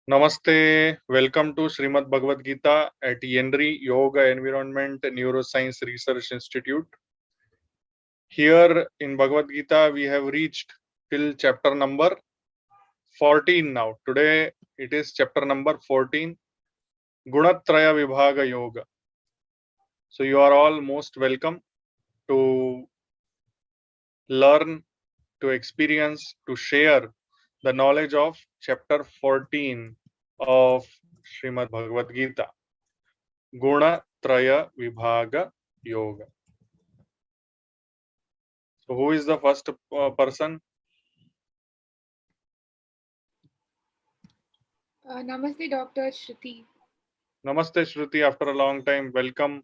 Namaste. Welcome to Srimad Bhagavad Gita at Yenri Yoga Environment Neuroscience Research Institute. Here in Bhagavad Gita, we have reached till chapter number 14 now. Today it is chapter number 14, Guna Traya Vibhaga Yoga. So you are all most welcome to learn, to experience, to share the knowledge of chapter 14 of Srimad Bhagavad Gita. Guna Traya Vibhaga Yoga. So, who is the first person? Namaste, Dr. Shruti. Namaste, Shruti. After a long time, welcome.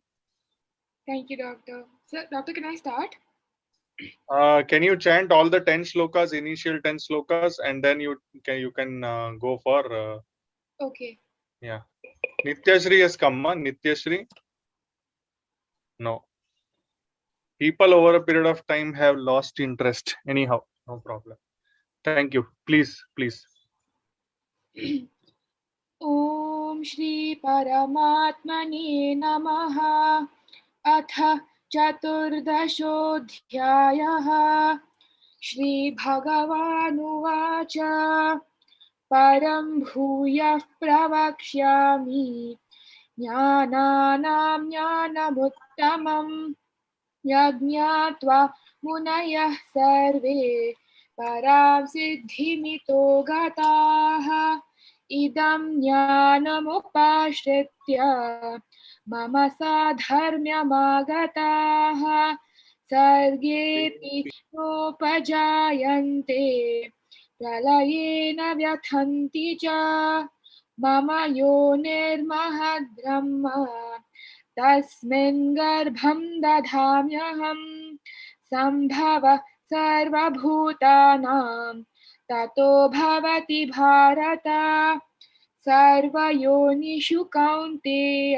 Thank you, Doctor. So, Doctor, can I start? Can you chant all the 10 shlokas, initial 10 slokas, and then you can go for Okay. yeah. Nityashri has come, ma? Nityashri? No. People over a period of time have lost interest. Anyhow, no problem. Thank you. Please, please. Om Shri Paramatmane Namaha Atha Chaturdashodhyayaha Shri Bhagavanuvacha Param Bhuyah Pravakshyami Jnananam Jnanamuttamam Yajñātva munayah sarve param siddhimito gataha idam jnanamupashritya mama sadharmyamagataha sargepi nopajayante pralayena vyathanti cha mama yonirmahadbrahma तस्मिन् गर्भं दधाम्यहं सम्भव सर्वभूतानां ततो भवति भारत सर्वयोनिषु कौन्तेय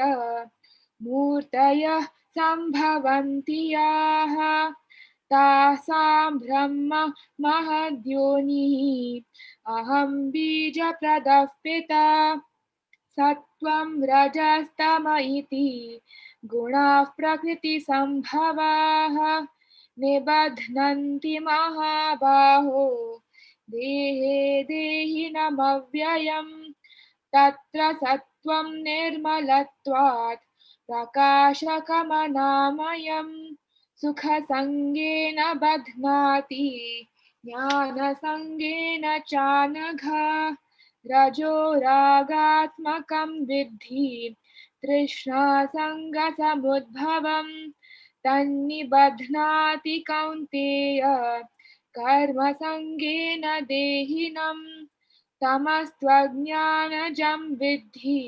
मूर्तयः सम्भवन्ति याः तासां ब्रह्म महद्योनिः अहं बीजप्रदः पिता सत्वं रजस्तम इति गुणाः प्रकृतिसम्भवाः निबध्नन्ति महाबाहो देहे देहिनमव्ययम् तत्र सत्वं निर्मलत्वात् प्रकाशकमनामयम् सुखसङ्गेन बध्नाति ज्ञानसङ्गेन चानघ रजो रागात्मकं विद्धि तृष्णासङ्गसमुद्भवम् तन्निबध्नाति कौन्तेय कर्मसङ्गेन देहिनम् तमस्त्वज्ञानजं विद्धि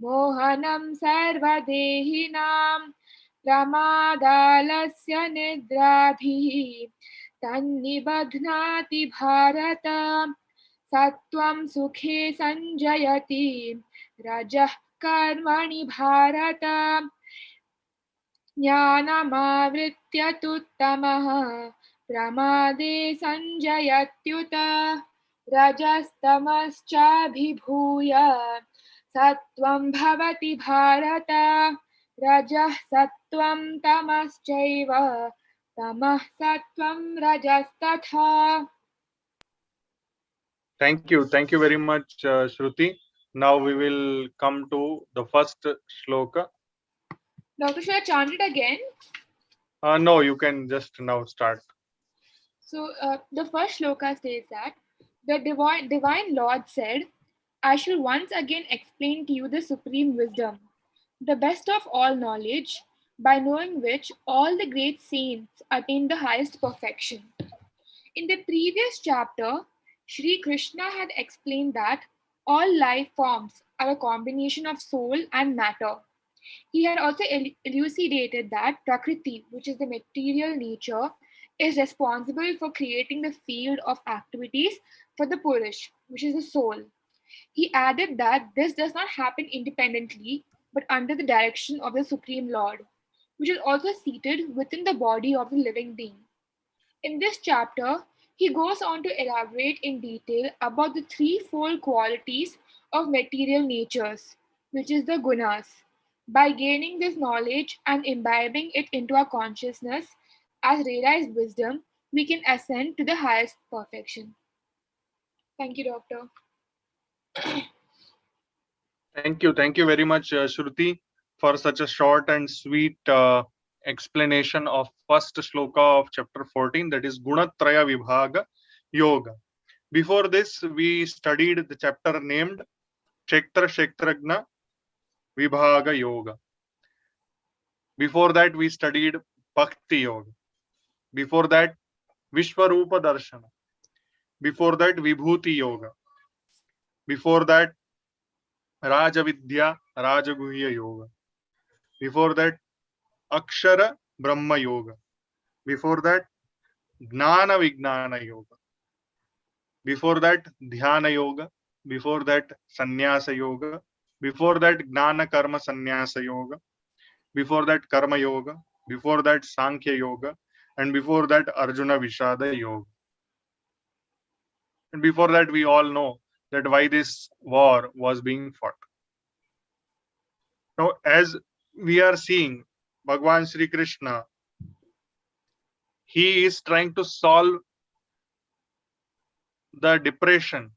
मोहनं सर्वदेहिनां प्रमादालस्य निद्राभिः तन्निबध्नाति भारत सत्वं सुखे संजयति रजः कर्मणि भारत ज्ञानमावृत्य तु तमः प्रमादे संजयत्युत रजस्तमश्चाभिभूय सत्वं भवति भारत रजः सत्वं तमश्चैव तमः सत्वं रजस्तथा. Thank you. Thank you very much, Shruti. Now we will come to the first shloka. Doctor, should I chant it again? No, you can just now start. So the first shloka states that the divine Lord said, I shall once again explain to you the supreme wisdom, the best of all knowledge, by knowing which all the great saints attain the highest perfection. In the previous chapter, Sri Krishna had explained that all life forms are a combination of soul and matter. He had also elucidated that Prakriti, which is the material nature, is responsible for creating the field of activities for the Purush, which is the soul. He added that this does not happen independently, but under the direction of the Supreme Lord, which is also seated within the body of the living being. In this chapter, he goes on to elaborate in detail about the threefold qualities of material natures, which is the gunas. By gaining this knowledge and imbibing it into our consciousness as realized wisdom, we can ascend to the highest perfection. Thank you, Doctor. Thank you very much, Shruti, for such a short and sweet explanation of first shloka of chapter 14, that is Guna Traya Vibhaga Yoga. Before this, we studied the chapter named Kshetra Kshetragna Vibhaga Yoga. Before that, we studied Bhakti Yoga. Before that, Vishwarupa Darshana. Before that, Vibhuti Yoga. Before that, Rajavidya Rajaguhya Yoga. Before that, Akshara Brahma Yoga. Before that, Gnana Vijnana Yoga. Before that, Dhyana Yoga. Before that, Sannyasa Yoga. Before that, Gnana Karma Sannyasa Yoga. Before that, Karma Yoga. Before that, Sankhya Yoga. And before that, Arjuna Vishada Yoga. And before that, we all know that why this war was being fought. Now, as we are seeing, Bhagwan Sri Krishna, he is trying to solve the depression,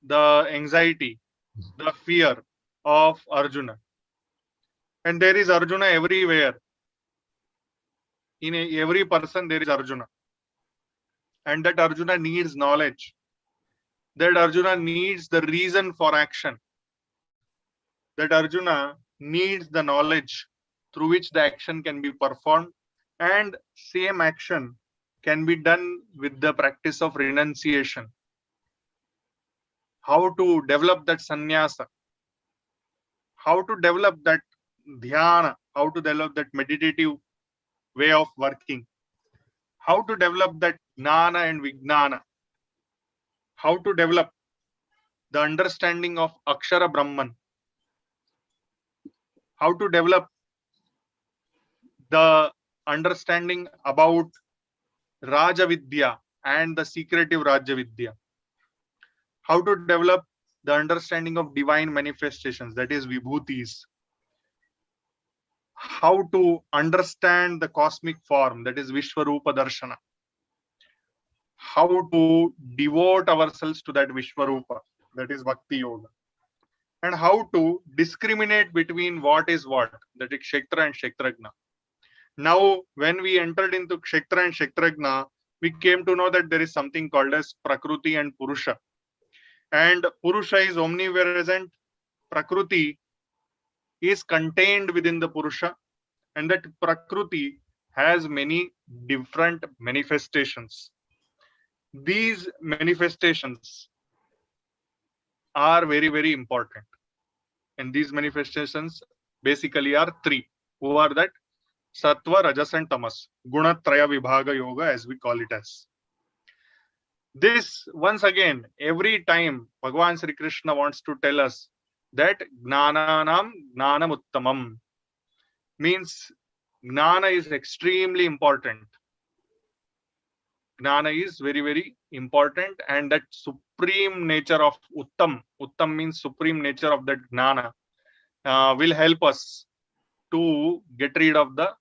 the anxiety, the fear of Arjuna. And there is Arjuna everywhere. In every person, there is Arjuna. And that Arjuna needs knowledge. That Arjuna needs the reason for action. That Arjuna needs the knowledge through which the action can be performed. And same action can be done with the practice of renunciation. How to develop that sannyasa, how to develop that dhyana, how to develop that meditative way of working, how to develop that gnana and vijnana, how to develop the understanding of Akshara Brahman, how to develop the understanding about Rajavidya and the secretive Rajavidya, how to develop the understanding of divine manifestations, that is vibhutis, how to understand the cosmic form, that is Vishwarupa Darshana, how to devote ourselves to that Vishwarupa, that is Bhakti Yoga, and how to discriminate between what is what, that is Kshetra and Kshetragna. Now, when we entered into Kshetra and Kshetragna, we came to know that there is something called as Prakriti and Purusha. And Purusha is omnipresent, Prakriti is contained within the Purusha, and that Prakriti has many different manifestations. These manifestations are very, very important. And these manifestations basically are three. Who are that? Sattva, Rajas, and Tamas. Guna Traya Vibhaga Yoga, as we call it as. This, once again, every time Bhagwan Sri Krishna wants to tell us that Gnananam Gnanam Uttamam, means Gnana is extremely important. Gnana is very, very important, and that supreme nature of Uttam means supreme nature of that Gnana, will help us to get rid of the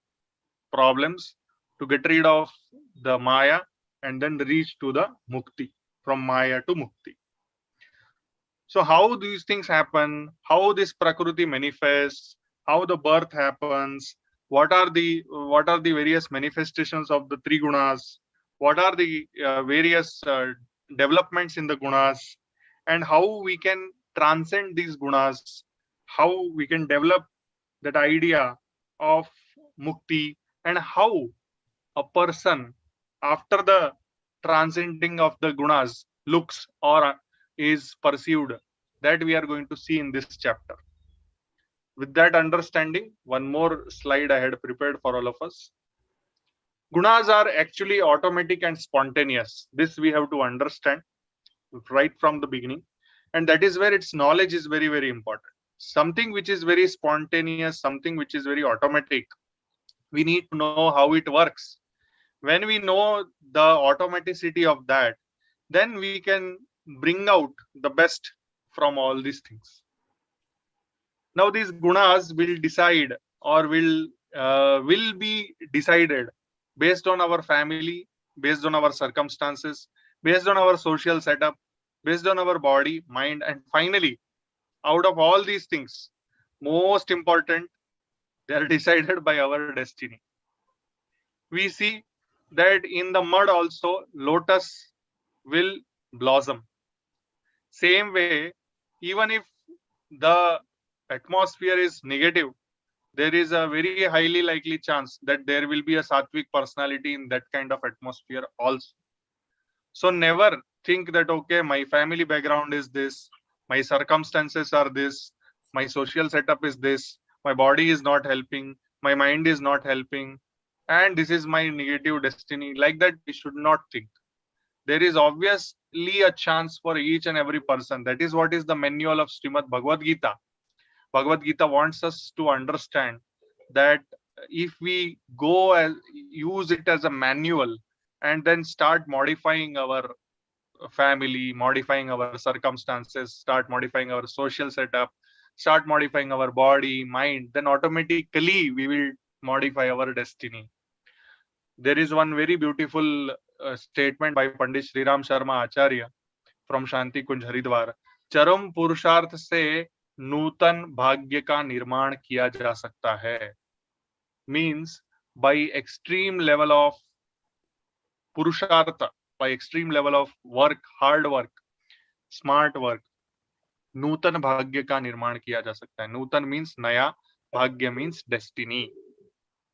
problems, to get rid of the Maya, and then reach to the Mukti, from Maya to Mukti. So how these things happen, how this Prakriti manifests, how the birth happens, what are the various manifestations of the three gunas, what are the various developments in the gunas, and how we can transcend these gunas, how we can develop that idea of mukti, and how a person after the transcending of the gunas looks or is perceived, that we are going to see in this chapter. With that understanding, one more slide I had prepared for all of us. Gunas are actually automatic and spontaneous. This we have to understand right from the beginning. And that is where its knowledge is very, very important. Something which is very spontaneous, something which is very automatic, we need to know how it works. When we know the automaticity of that, then we can bring out the best from all these things. Now these gunas will decide or will be decided based on our family, based on our circumstances, based on our social setup, based on our body, mind, and finally, out of all these things, most important, they are decided by our destiny. We see that in the mud also, lotus will blossom. Same way, even if the atmosphere is negative, there is a very highly likely chance that there will be a sattvic personality in that kind of atmosphere also. So never think that, okay, my family background is this, my circumstances are this, my social setup is this, my body is not helping, my mind is not helping, and this is my negative destiny. Like that, we should not think. There is obviously a chance for each and every person. That is what is the manual of Srimad Bhagavad Gita. Bhagavad Gita wants us to understand that if we go and use it as a manual and then start modifying our family, modifying our circumstances, start modifying our social setup, start modifying our body, mind, then automatically we will modify our destiny. There is one very beautiful statement by Pandit Sri Ram Sharma Acharya from Shanti Kunj Haridwar. चरम पुरुषार्थ से नूतन भाग्य का निर्माण किया जा सकता है. Means by extreme level of purushartha, by extreme level of work, hard work, smart work, नूतन भाग्य का निर्माण किया जा सकता है. नूतन means नया, भाग्य means destiny.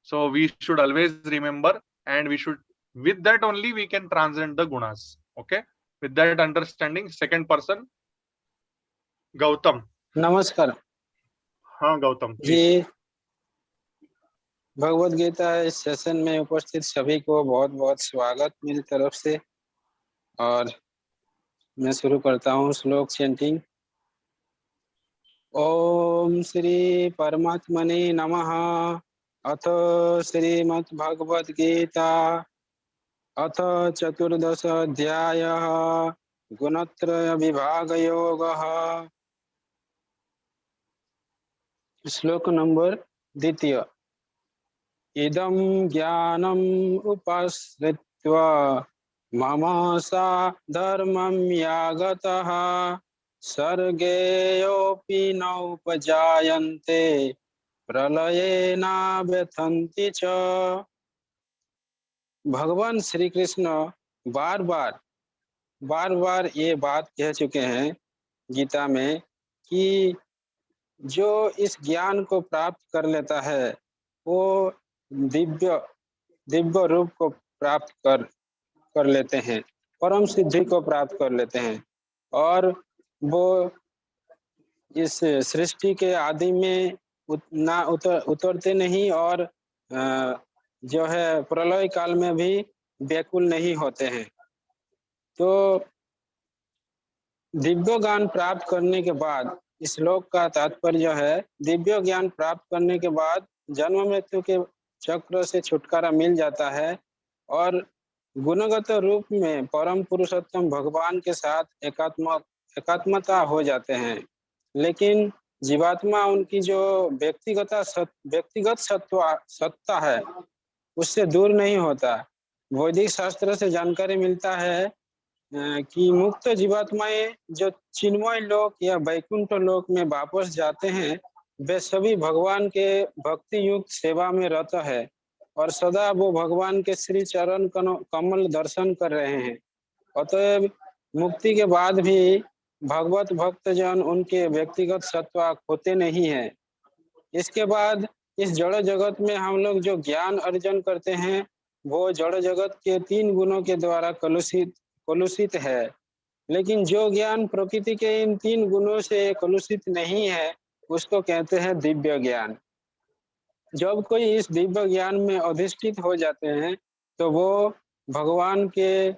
So we should always remember, and we should, with that only we can transcend the gunas. Okay, with that understanding, second person, Gautam. नमस्कार हाँ गौतम जी, भगवत गीता इस सेशन में उपस्थित सभी को बहुत बहुत स्वागत मेरी तरफ से। और मैं शुरू करता हूँ श्लोक चैंटिंग। ओम श्री परमात्मने नमः। अथ श्रीमद् भगवद गीता अथ चतुर्दश अध्यायः गुणत्रय विभाग योगः। श्लोक नंबर द्वितीय। इदं ज्ञानम् उपाश्रित्य मम सा धर्मं यागतः सर्गेऽपि नोपजायन्ते प्रलये न व्यथन्ति च। भगवान श्री कृष्ण बार बार ये बात कह चुके हैं गीता में कि जो इस ज्ञान को प्राप्त कर लेता है वो दिव्य रूप को प्राप्त कर लेते हैं, परम सिद्धि को प्राप्त कर लेते हैं और वो इस सृष्टि के आदि में उतरते नहीं और जो है प्रलय काल में भी व्याकुल नहीं होते हैं। तो दिव्य ज्ञान प्राप्त करने के बाद, इस श्लोक का तात्पर्य है दिव्य ज्ञान प्राप्त करने के बाद जन्म मृत्यु के चक्र से छुटकारा मिल जाता है और गुणगत रूप में परम पुरुषोत्तम भगवान के साथ एकात्मता हो जाते हैं। लेकिन जीवात्मा उनकी जो व्यक्तिगत सत्ता है उससे दूर नहीं होता। वैदिक शास्त्र से जानकारी मिलता है कि मुक्त जीवात्माएं जो चिन्मय लोक या वैकुंठ लोक में वापस जाते हैं वे सभी भगवान के भक्ति युक्त सेवा में रत है और सदा वो भगवान के श्री चरण कमल दर्शन कर रहे हैं। अतएव मुक्ति के बाद भी भगवत भक्तजन उनके व्यक्तिगत सत्ता खोते नहीं है। इसके बाद इस जड़ जगत में हम लोग जो ज्ञान अर्जन करते हैं वो जड़ जगत के 3 गुणों के द्वारा कलुषित है। लेकिन जो ज्ञान प्रकृति के इन 3 गुणों से कलुषित नहीं है उसको कहते हैं दिव्य ज्ञान। जब कोई इस दिव्य ज्ञान में अधिष्ठित हो जाते हैं तो वो भगवान के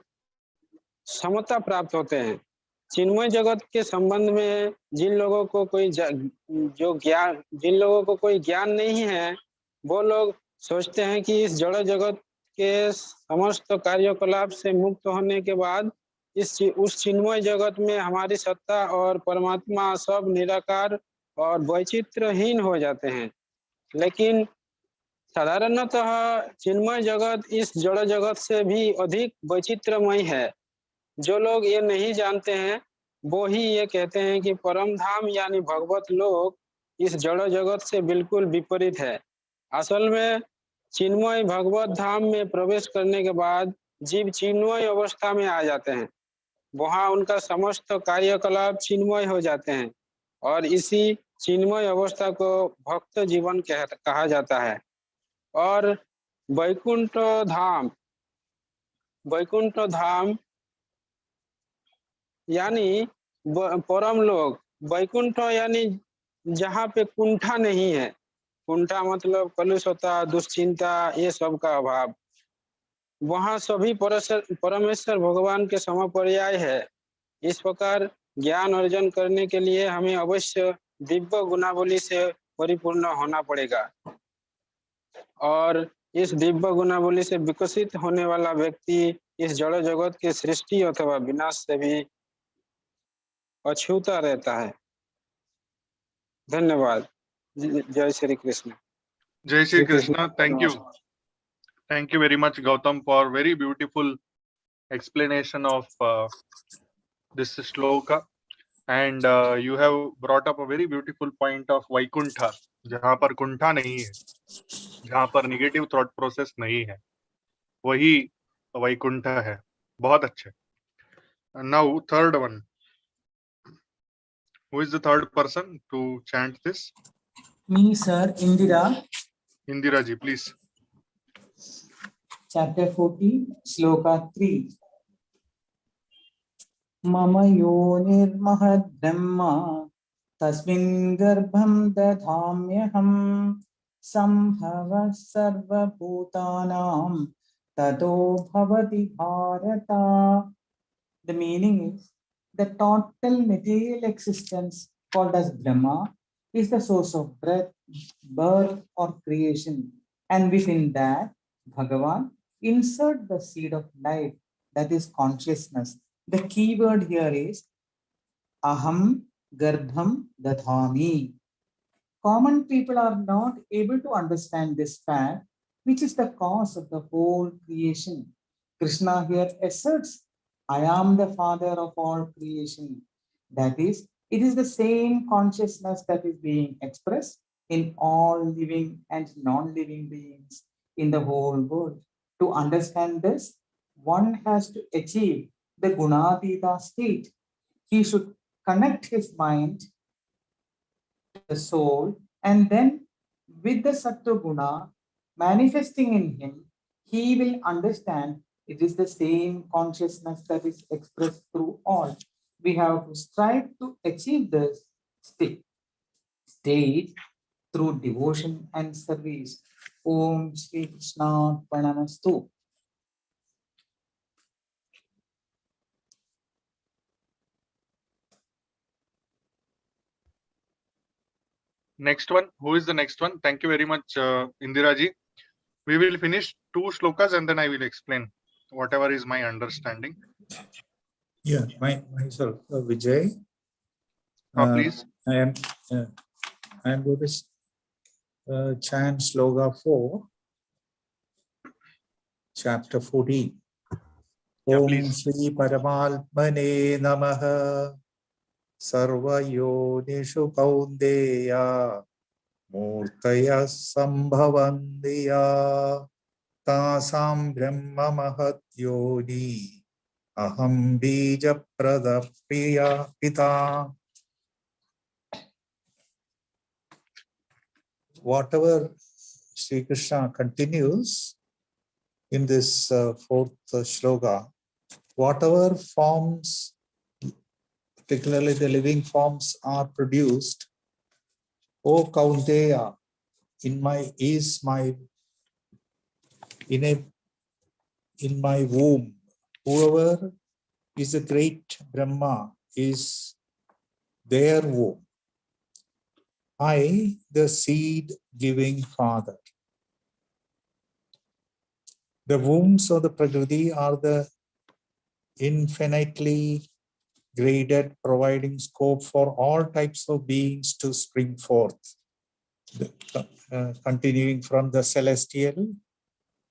समता प्राप्त होते हैं। चिन्मय जगत के संबंध में जिन लोगों को कोई ज्ञान नहीं है वो लोग सोचते हैं कि इस जड़ जगत के समस्त कार्यकलाप से मुक्त होने के बाद उस चिन्मय जगत में हमारी सत्ता और परमात्मा सब निराकार और वैचित्रहीन हो जाते हैं। लेकिन साधारणतः चिन्मय जगत इस जड़ जगत से भी अधिक वैचित्रमय है। जो लोग ये नहीं जानते हैं वो ही ये कहते हैं कि परम धाम यानी भगवत लोक इस जड़ जगत से बिल्कुल विपरीत है। असल में चिन्मय भगवत धाम में प्रवेश करने के बाद जीव चिन्मय अवस्था में आ जाते हैं। वहाँ उनका समस्त कार्यकलाप चिन्मय हो जाते हैं और इसी चिन्मय अवस्था को भक्त जीवन कहा जाता है। और वैकुंठ धाम यानी परम लोक। वैकुंठ यानी जहाँ पे कुंठा नहीं है। कुंठा मतलब कलुषता, दुश्चिंता, ये सब का अभाव। वहाँ सभी परमेश्वर भगवान के समपर्याय है। इस प्रकार ज्ञान अर्जन करने के लिए हमें अवश्य दिव्य गुणावली से परिपूर्ण होना पड़ेगा और इस दिव्य गुणावली से विकसित होने वाला व्यक्ति इस जड़ जगत के सृष्टि अथवा विनाश से भी अछूता रहता है। धन्यवाद। जय Shri Krishna. Jai Shri Krishna. Thank you. Thank you very much, Gautam, for very beautiful explanation of this shloka. And you have brought up a very beautiful point of Vaikuntha, जहाँ पर कुंठा नहीं है, जहाँ पर negative thought process नहीं है, वही वैकुंठ है। बहुत अच्छे। Now third one. Who is the third person to chant this? Me, sir, Indira. Indira ji, please. Chapter 40, Shloka 3. Mama yonirmahad brahma tasmin garbham dadhamyaham sambhava sarva bhutanam tato bhavati bharata. The meaning is the total material existence called as Brahma is the source of breath, birth or creation, and within that Bhagavan insert the seed of life, that is consciousness. The key word here is aham garbham dadhami. Common people are not able to understand this fact, which is the cause of the whole creation. Krishna here asserts, I am the father of all creation. That is, it is the same consciousness that is being expressed in all living and non-living beings in the whole world. To understand this, one has to achieve the Gunatita state. He should connect his mind to the soul, and then with the Sattva Guna manifesting in him, he will understand it is the same consciousness that is expressed through all. We have to strive to achieve this state through devotion and service. Om Shri Krishna Pranamastu. Next one. Who is the next one? Thank you very much, Indira ji. We will finish 2 shlokas and then I will explain whatever is my understanding. Yeah, myself, Vijay. Please. I am going to chant Shloka 4, chapter 14. Yeah, Om please. Shri Paramatmane Namaha Sarva Yonishu Kaundeya Murtaya Sambhavandiya Tasam Brahma Mahat Yoni Aham Bija Pradapriya Pita. Whatever Sri Krishna continues in this fourth shloka, whatever forms, particularly the living forms, are produced, O Kaunteya, in my womb, whoever is a great Brahma is their womb. I, the seed-giving father. The wombs of the Prakriti are the infinitely graded, providing scope for all types of beings to spring forth. Continuing from the celestial,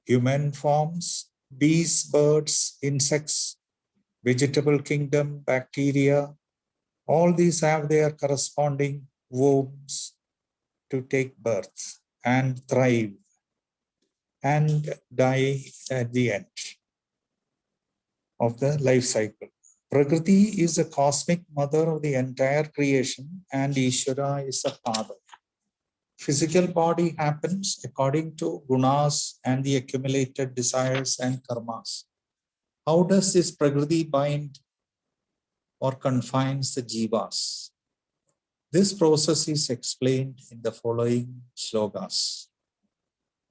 human forms, beasts, birds, insects, vegetable kingdom, bacteria, all these have their corresponding wombs to take birth and thrive and die at the end of the life cycle. Prakriti is the cosmic mother of the entire creation, and Ishvara is the father. Physical body happens according to gunas and the accumulated desires and karmas. How does this Prakriti bind or confines the jivas? This process is explained in the following shlokas.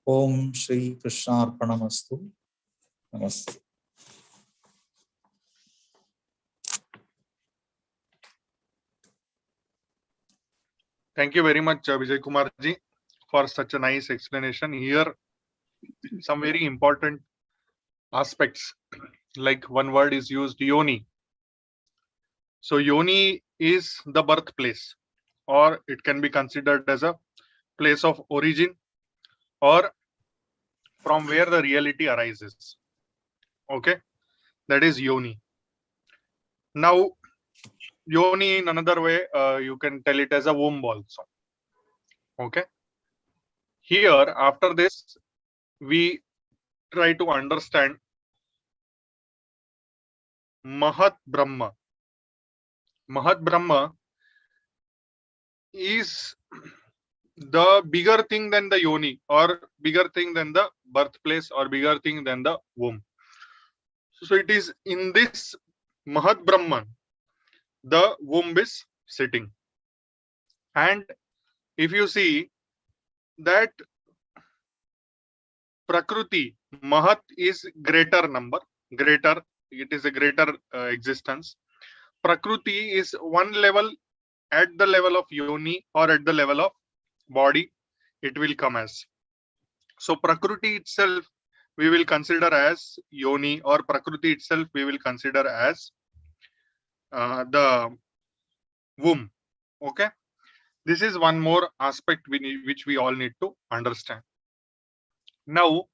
Om Shri Krishna Arpanamastu. Namaste. Thank you very much, Vijay Kumar ji, for such a nice explanation. Here, some very important aspects, like one word is used, yoni. So yoni is the birthplace, or it can be considered as a place of origin, or from where the reality arises. Okay, that is yoni. Now, yoni in another way, you can tell it as a womb also. Okay. Here, after this, we try to understand Mahat Brahma. Mahat Brahma is the bigger thing than the yoni, or bigger thing than the birthplace, or bigger thing than the womb. So it is in this Mahat Brahman the womb is sitting. And if you see that Prakriti, Mahat is greater number, greater, it is a greater existence. Prakriti is one level, at the level of yoni or at the level of body, it will come as. So Prakriti itself we will consider as yoni, or Prakriti itself we will consider as the womb. Okay, this is one more aspect which we all need to understand. Now,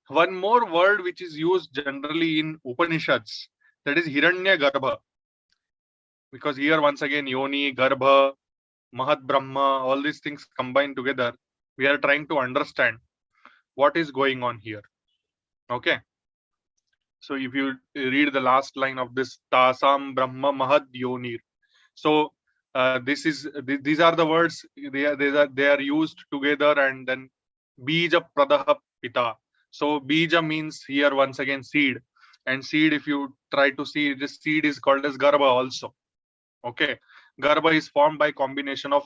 one more word which is used generally in Upanishads, that is Hiranya Garbha. Because here once again yoni, Garbha, Mahat Brahma, all these things combined together, we are trying to understand what is going on here. Okay. So if you read the last line of this, Tasam Brahma Mahad Yonir. So these are the words, they are used together, and then Bija Pradaha Pita. So Bija means here once again seed, and seed, if you try to see, this seed is called as Garbha also. Okay, Garbha is formed by combination of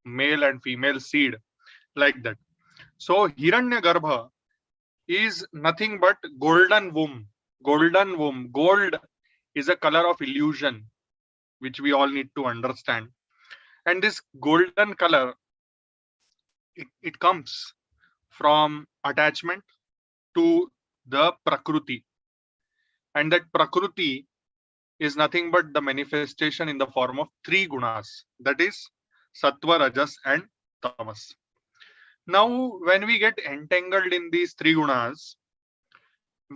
male and female seed, like that. So Hiranya Garbha is nothing but golden womb. Golden womb. Gold is a color of illusion, which we all need to understand. And this golden color, it comes from attachment to the Prakriti. And that Prakriti is nothing but the manifestation in the form of three gunas, that is Sattva, Rajas, and Tamas. Now, when we get entangled in these three gunas,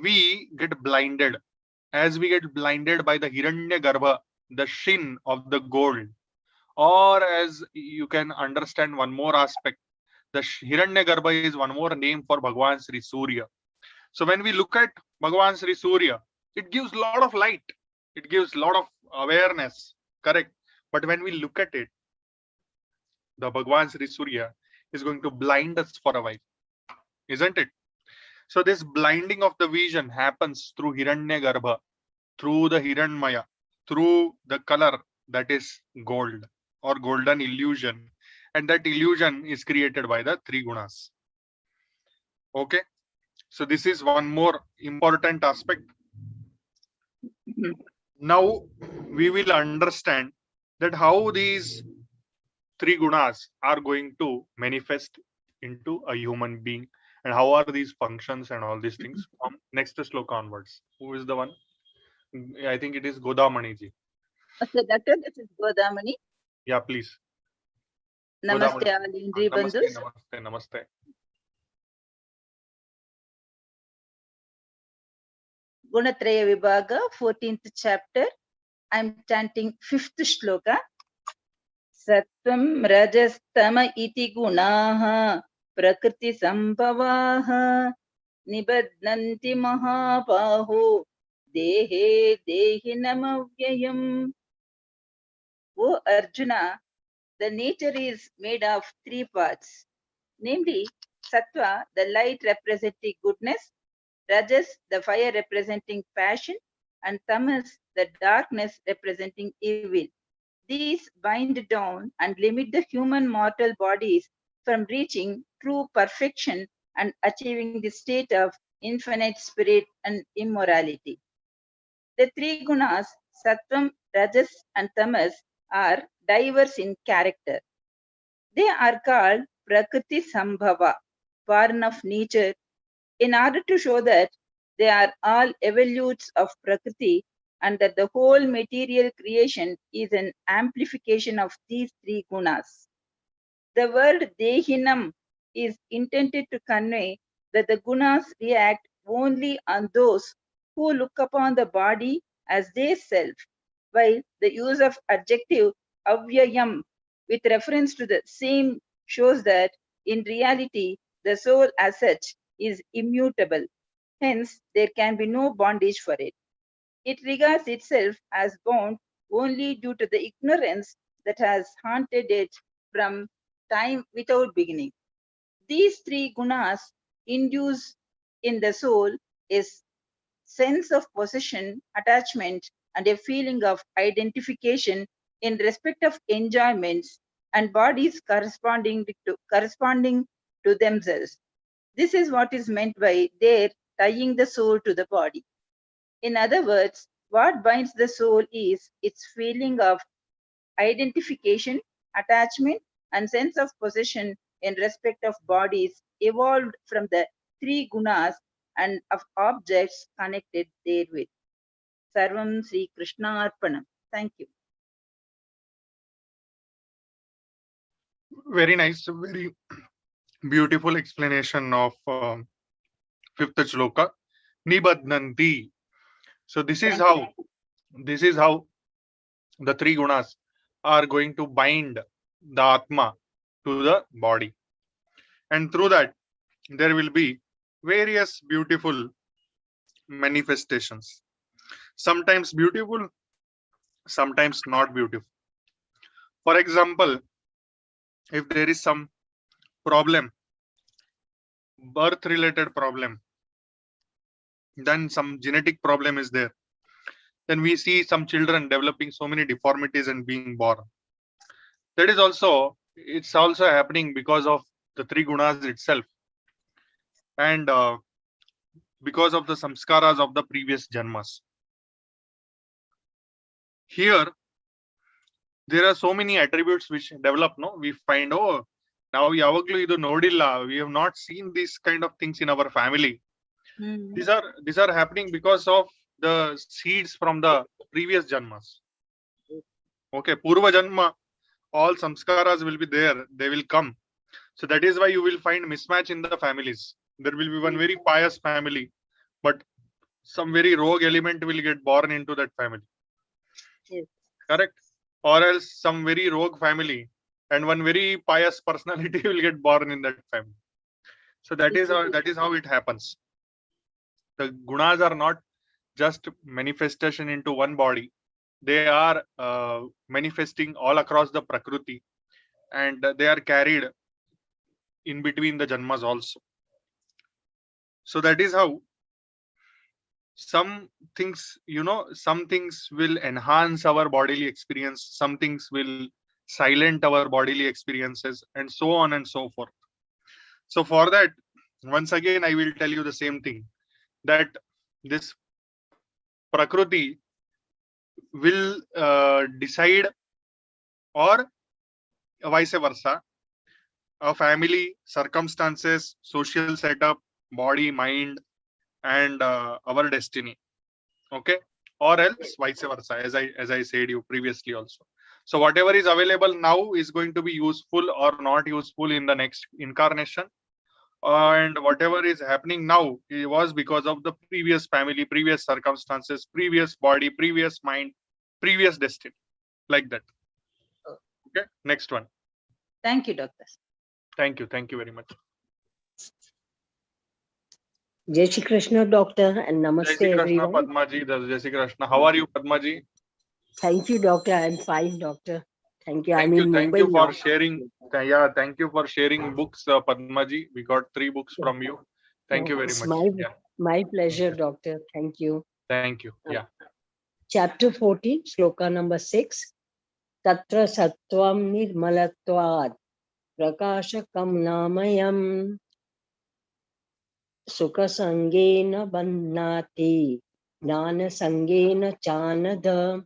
we get blinded. As we get blinded by the Hiranya Garbha, the shin of the gold, or as you can understand one more aspect, the Hiranya Garbha is one more name for Bhagwan Sri Surya. So when we look at Bhagwan Sri Surya, it gives a lot of light, it gives a lot of awareness, correct? But when we look at it, the Bhagwan Sri Surya is going to blind us for a while, isn't it? So this blinding of the vision happens through Hiranya Garbha, through the Hiranmaya, through the color that is gold or golden illusion, and that illusion is created by the three gunas. Okay, so this is one more important aspect. Now we will understand that how these three gunas are going to manifest into a human being, and how are these functions and all these things from next shloka onwards. Who is the one? I think it is Godamani ji. Okay, Doctor, this is Godamani. Yeah, please. Namaste, Godamani. all Indri Namaste, Bandhus. namaste, namaste. Gunatraya Vibhaga, 14th chapter. I'm chanting 5th shloka. Sattvam rajastama iti gunaha prakriti sambhavaha nibadnanti mahabaho dehe dehinamavyayam. O Arjuna, the nature is made of 3 parts, namely Sattva, the light representing goodness, Rajas, the fire representing passion, and Tamas, the darkness representing evil. These bind down and limit the human mortal bodies from reaching true perfection and achieving the state of infinite spirit and immorality. The 3 gunas, Sattvam, Rajas, and Tamas, are diverse in character. They are called Prakriti Sambhava, born of nature, in order to show that they are all evolutes of Prakriti and that the whole material creation is an amplification of these 3 gunas. The word Dehinam is intended to convey that the gunas react only on those who look upon the body as their self, while the use of adjective avyayam with reference to the same shows that in reality the soul as such is immutable. Hence, there can be no bondage for it. It regards itself as bound only due to the ignorance that has haunted it from time without beginning. These 3 gunas induce in the soul is sense of possession, attachment, and a feeling of identification in respect of enjoyments and bodies corresponding to themselves. This is what is meant by their tying the soul to the body. In other words, what binds the soul is its feeling of identification, attachment, and sense of possession in respect of bodies evolved from the 3 gunas and of objects connected therewith. Sarvam Sri Krishna Arpanam. Thank you. Very nice, very beautiful explanation of 5th shloka. Nibadnanti. So this is how the 3 gunas are going to bind the Atma to the body. And through that, there will be various beautiful manifestations. Sometimes beautiful, sometimes not beautiful. For example, if there is some problem, birth related problem, then some genetic problem is there, then we see some children developing so many deformities and being born. That is also, it's also happening because of the 3 gunas itself, and because of the samskaras of the previous janmas. Here there are so many attributes which develop. No, we find, oh, now yavaglu idu nodilla, we have not seen these kind of things in our family. These are happening because of the seeds from the previous janmas. Okay, purva janma, all samskaras will be there, they will come. So that is why you will find mismatch in the families. There will be one very pious family, but some very rogue element will get born into that family. Yes. Correct? Or else some very rogue family and one very pious personality will get born in that family. So that is how it happens. The gunas are not just manifestation into one body. They are manifesting all across the prakriti, and they are carried in between the janmas also. So that is how some things, some things will enhance our bodily experience, some things will silent our bodily experiences, and so on and so forth. So for that, once again I will tell you the same thing, that this prakriti will decide, or vice versa, a family, circumstances, social setup, body, mind, and our destiny. Okay, or else vice versa, as I said you previously also. So whatever is available now is going to be useful or not useful in the next incarnation, and whatever is happening now, it was because of the previous family, previous circumstances, previous body, previous mind, previous destiny, like that. Okay, next one. Thank you, Doctor. Thank you very much. Jai Shri Krishna, Doctor, and Jai Namaste, Shri Krishna, everyone. Padmaji. Jai Shri Krishna. How are you, Padmaji? Thank you, Doctor. I'm fine, Doctor. Thank you. I'm Thank you. in Thank Mumbai you for now. sharing. Yeah, thank you for sharing books, Padmaji. We got 3 books from you. Thank you very It's much. Yeah. my pleasure, Doctor. Thank you. Thank you. Yeah. Chapter 14, Shloka number 6. Tatra Sattvam Nirmalatvad Prakashakam Namayam Sukha Sangena Bandhati Jnana Sangena Chanada.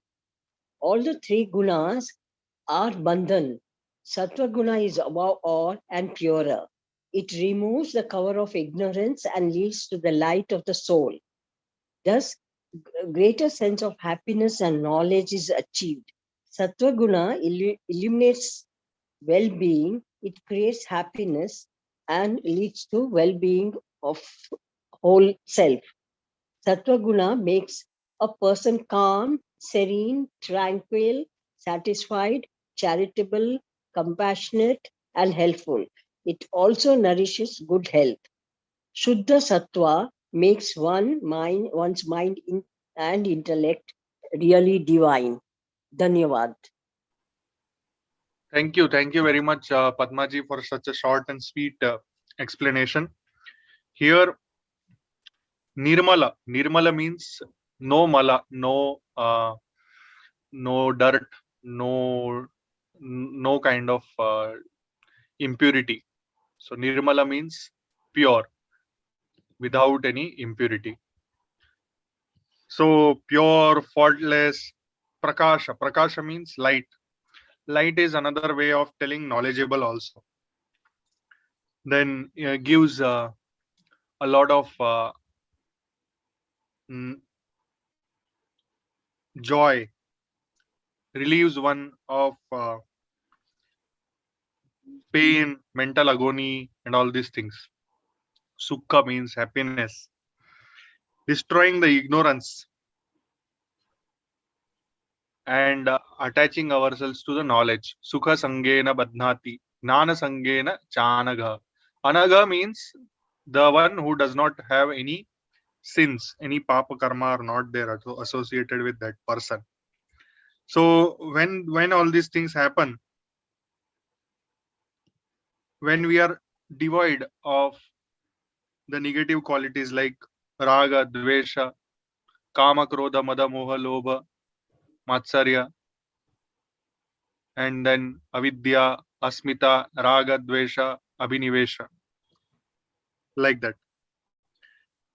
All the 3 gunas are bandhan. Sattva guna is above all and purer. It removes the cover of ignorance and leads to the light of the soul. Thus, a greater sense of happiness and knowledge is achieved. Sattva guna illuminates well-being, it creates happiness and leads to well-being of whole self. Sattva guna makes a person calm, serene, tranquil, satisfied, charitable, compassionate, and helpful. It also nourishes good health. Shuddha Sattva makes one's mind and intellect really divine. Dhanyavad. Thank you. Thank you very much, Padmaji, for such a short and sweet explanation. Here, Nirmala. Nirmala means no mala, no dirt, no kind of impurity. So Nirmala means pure, without any impurity. So pure, faultless, Prakasha. Prakasha means light. Light is another way of telling knowledgeable also. Then gives a lot of joy, relieves one of pain, mental agony, and all these things. Sukha means happiness, destroying the ignorance and attaching ourselves to the knowledge. Sukha sangena badhnati, gnana sangena chanagha. Anagha means the one who does not have any sins, any papa karma are not there associated with that person. So when all these things happen, when we are devoid of the negative qualities like raga, dvesha, kama, krodha, mada, moha, lobha, matsarya, and then avidya, asmita, raga, dvesha, abhinivesha, like that.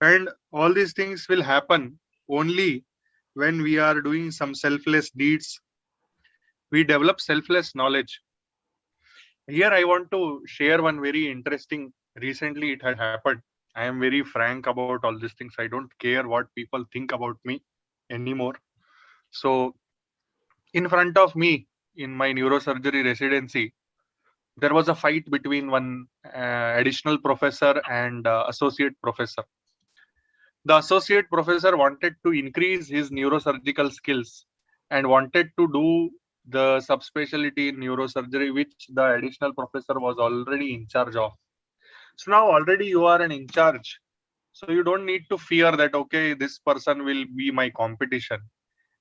And all these things will happen only when we are doing some selfless deeds. We develop selfless knowledge. Here I want to share one very interesting. Recently it had happened. I am very frank about all these things. I don't care what people think about me anymore. So in front of me in my neurosurgery residency, there was a fight between one additional professor and associate professor. The associate professor wanted to increase his neurosurgical skills and wanted to do the subspecialty in neurosurgery, which the additional professor was already in charge of. So now already you are an in charge. So you don't need to fear that, okay, this person will be my competition.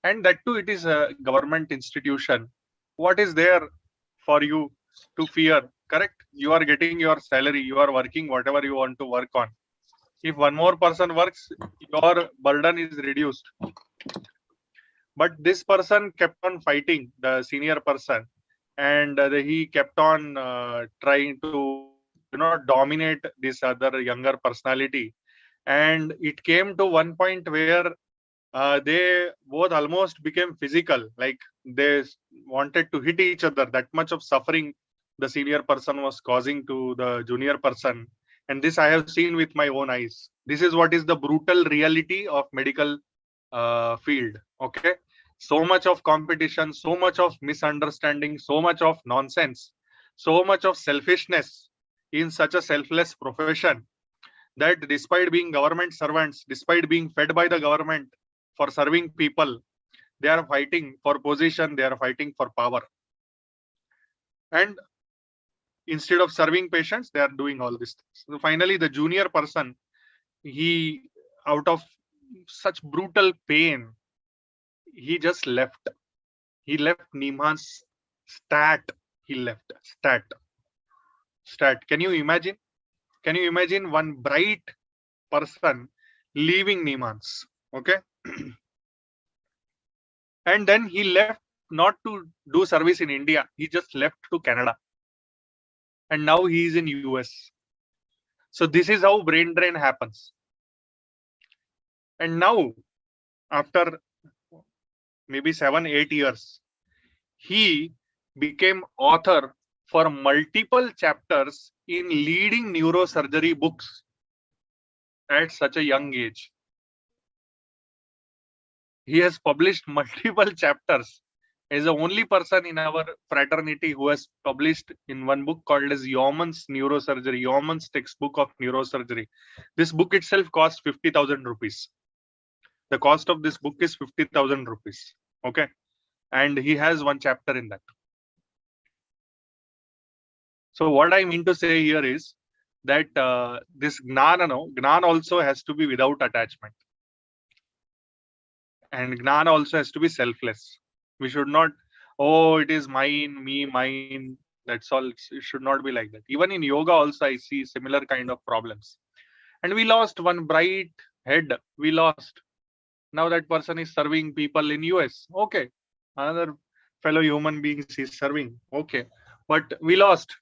And that too, it is a government institution. What is there for you to fear? Correct? You are getting your salary, you are working whatever you want to work on. If one more person works, your burden is reduced. But this person kept on fighting, the senior person, and he kept on trying to dominate this other younger personality. And it came to one point where they both almost became physical, like they wanted to hit each other. That much of suffering the senior person was causing to the junior person. And this I have seen with my own eyes. This is what is the brutal reality of medical field. Okay, so much of competition, so much of misunderstanding, so much of nonsense, so much of selfishness in such a selfless profession, that despite being government servants, despite being fed by the government for serving people, they are fighting for position, they are fighting for power. And instead of serving patients, they are doing all these things. So finally, the junior person, he, out of such brutal pain, he just left. He left Niman's stat. He left stat. Stat. Can you imagine? Can you imagine one bright person leaving Niman's? Okay. And then he left not to do service in India. He just left to Canada. And now he is in US. So this is how brain drain happens. And now, after maybe 7-8 years, he became author for multiple chapters in leading neurosurgery books at such a young age. He has published multiple chapters. He is the only person in our fraternity who has published in one book called as Yeoman's Neurosurgery, Yeoman's Textbook of Neurosurgery. This book itself cost 50,000 rupees. The cost of this book is 50,000 rupees. Okay. And he has one chapter in that. So what I mean to say here is that this Gnana also has to be without attachment. And Gnana also has to be selfless. We should not, oh, it is mine, me, mine. That's all. It should not be like that. Even in yoga also, I see similar kind of problems. And we lost one bright head. We lost. Now that person is serving people in US. Okay. Another fellow human beings is serving. Okay. But we lost.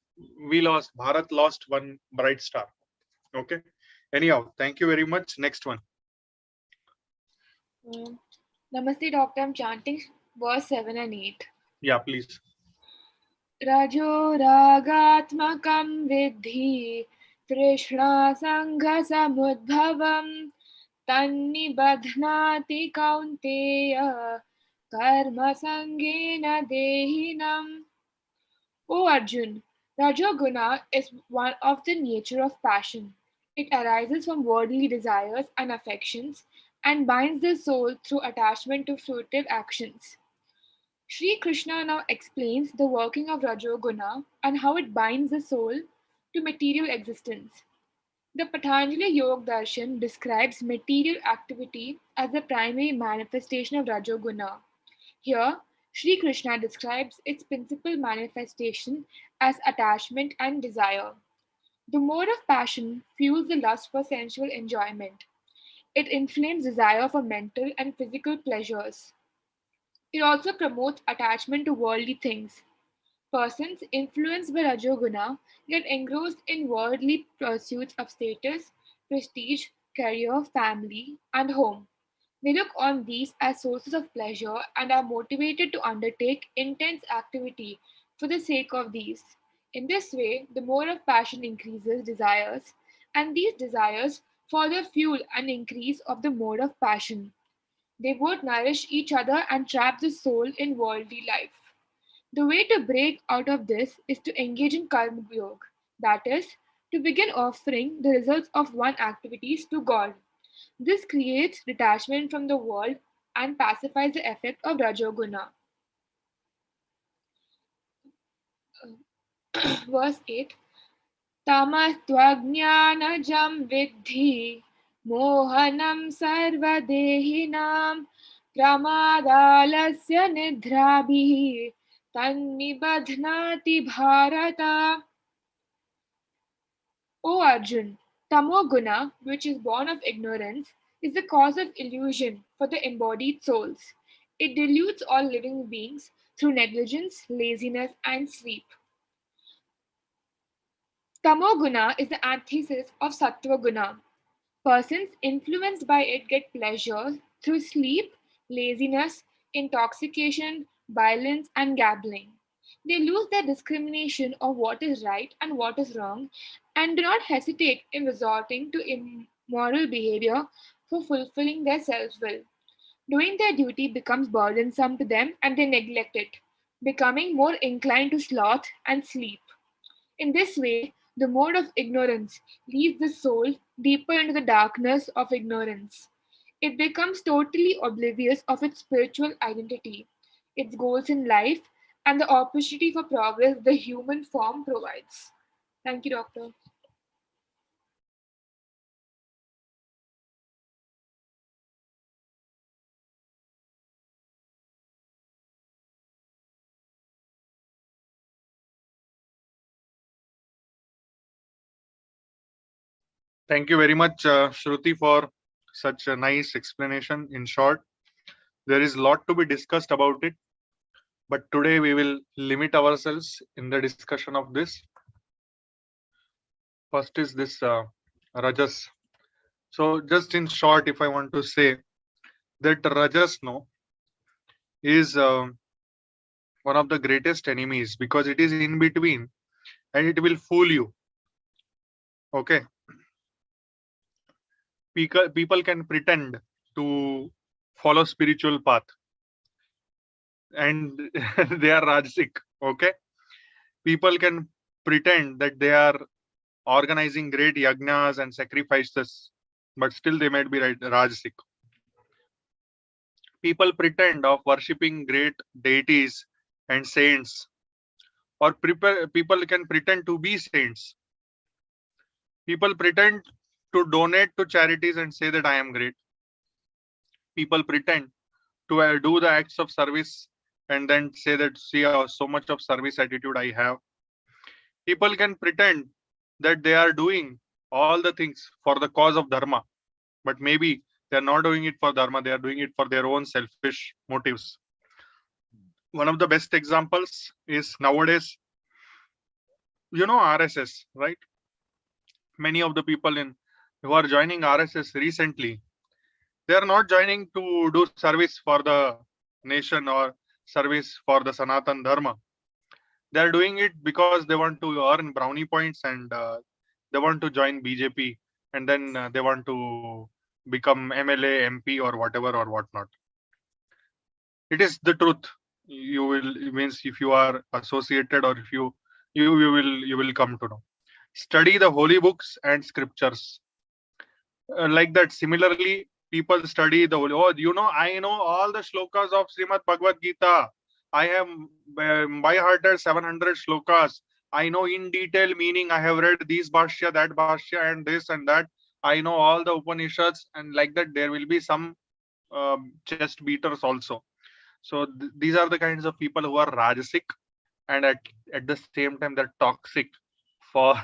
We lost. Bharat lost one bright star. Okay. Anyhow, thank you very much. Next one. Namaste, Doctor. I'm chanting verse 7 and 8. Yeah, please. Rajo ragatmakam vidhi trishna sangha samudbhavam tannibadhnati kaunteya karma sangena dehinam. O Arjun, Rajoguna is one of the nature of passion. It arises from worldly desires and affections and binds the soul through attachment to fruitive actions. Sri Krishna now explains the working of Rajoguna and how it binds the soul to material existence. The Patanjali Yoga Darshan describes material activity as the primary manifestation of Rajoguna. Here, Sri Krishna describes its principal manifestation as attachment and desire. The mode of passion fuels the lust for sensual enjoyment. It inflames desire for mental and physical pleasures. It also promotes attachment to worldly things. Persons influenced by Rajoguna get engrossed in worldly pursuits of status, prestige, career, family, and home. They look on these as sources of pleasure and are motivated to undertake intense activity for the sake of these. In this way, the mode of passion increases desires, and these desires further fuel an increase of the mode of passion. They both nourish each other and trap the soul in worldly life. The way to break out of this is to engage in karma yoga, that is, to begin offering the results of one activities to God. This creates detachment from the world and pacifies the effect of Rajoguna. Verse 8 Tamastvajnanajam vidhi mohanam sarvadehinam pramadalasya nidrabhi tannibadhnati bharata. O Arjun, Tamoguna, which is born of ignorance, is the cause of illusion for the embodied souls. It deludes all living beings through negligence, laziness, and sleep. Tamoguna is the antithesis of Sattva-guna. Persons influenced by it get pleasure through sleep, laziness, intoxication, violence, and gambling. They lose their discrimination of what is right and what is wrong and do not hesitate in resorting to immoral behavior for fulfilling their self will. Doing their duty becomes burdensome to them and they neglect it, becoming more inclined to sloth and sleep. In this way, the mode of ignorance leads the soul deeper into the darkness of ignorance. It becomes totally oblivious of its spiritual identity, its goals in life, and the opportunity for progress the human form provides. Thank you, Doctor. Thank you very much, Shruti, for such a nice explanation. In short, there is a lot to be discussed about it, but today we will limit ourselves in the discussion of this. First is this Rajas. So, just in short, if I want to say that Rajas is one of the greatest enemies because it is in between and it will fool you. Okay, people can pretend to follow spiritual path and they are Rajasic. Okay, people can pretend that they are organizing great yagnas and sacrifices, but still they might be Rajasic. People pretend of worshipping great deities and saints, or people can pretend to be saints. People pretend to donate to charities and say that I am great. People pretend to do the acts of service and then say that, see how so much of service attitude I have. People can pretend that they are doing all the things for the cause of dharma, but maybe they are not doing it for dharma, they are doing it for their own selfish motives. One of the best examples is nowadays, RSS, right? Many of the people who are joining RSS recently, they are not joining to do service for the nation or service for the Sanatan Dharma. They are doing it because they want to earn brownie points and they want to join BJP and then they want to become MLA, MP or whatever or whatnot. It is the truth. You will, it means if you are associated or if you will come to know. Study the holy books and scriptures. Like that, similarly, people study the holy. Oh, I know all the shlokas of Srimad Bhagavad Gita. I have by hearted 700 shlokas. I know in detail meaning. I have read these bhashya, that bhashya, and this and that. I know all the Upanishads, and like that, there will be some chest beaters also. So these are the kinds of people who are Rajasic, and at the same time they're toxic for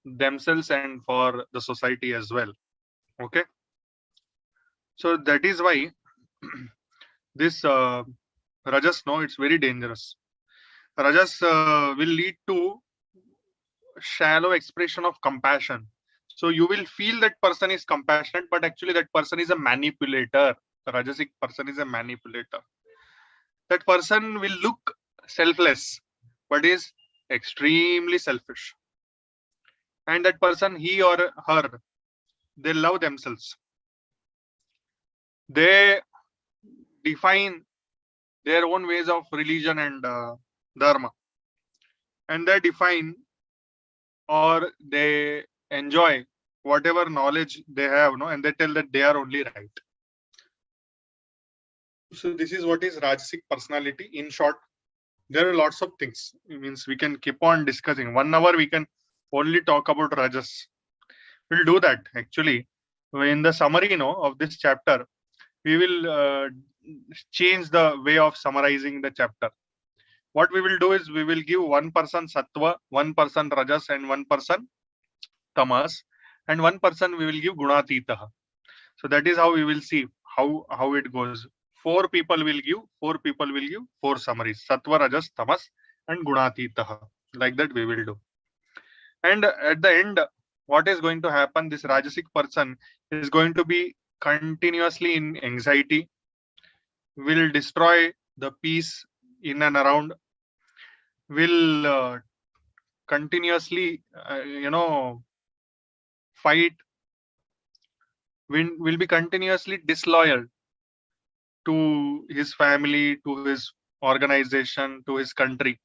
themselves and for the society as well. Okay, so that is why this Rajas, it's very dangerous. Rajas will lead to shallow expression of compassion. So you will feel that person is compassionate, but actually that person is a manipulator. The Rajasic person is a manipulator. That person will look selfless, but is extremely selfish. And that person, he or her, they love themselves. They define their own ways of religion and dharma. And they define or they enjoy whatever knowledge they have, and they tell that they are only right. So this is what is Rajasic personality. In short, there are lots of things. It means we can keep on discussing. 1 hour we can only talk about Rajas. We'll do that actually. In the summary, of this chapter, we will change the way of summarizing the chapter. What we will do is we will give one person Sattva, one person Rajas, and one person Tamas, and one person we will give Gunatitaha. So that is how we will see how it goes. 4 people will give, 4 people will give 4 summaries: Sattva, Rajas, Tamas, and Gunatitaha. Like that we will do. And at the end, what is going to happen? This Rajasic person is going to be continuously in anxiety, will destroy the peace in and around, will continuously, fight, will be continuously disloyal to his family, to his organization, to his country,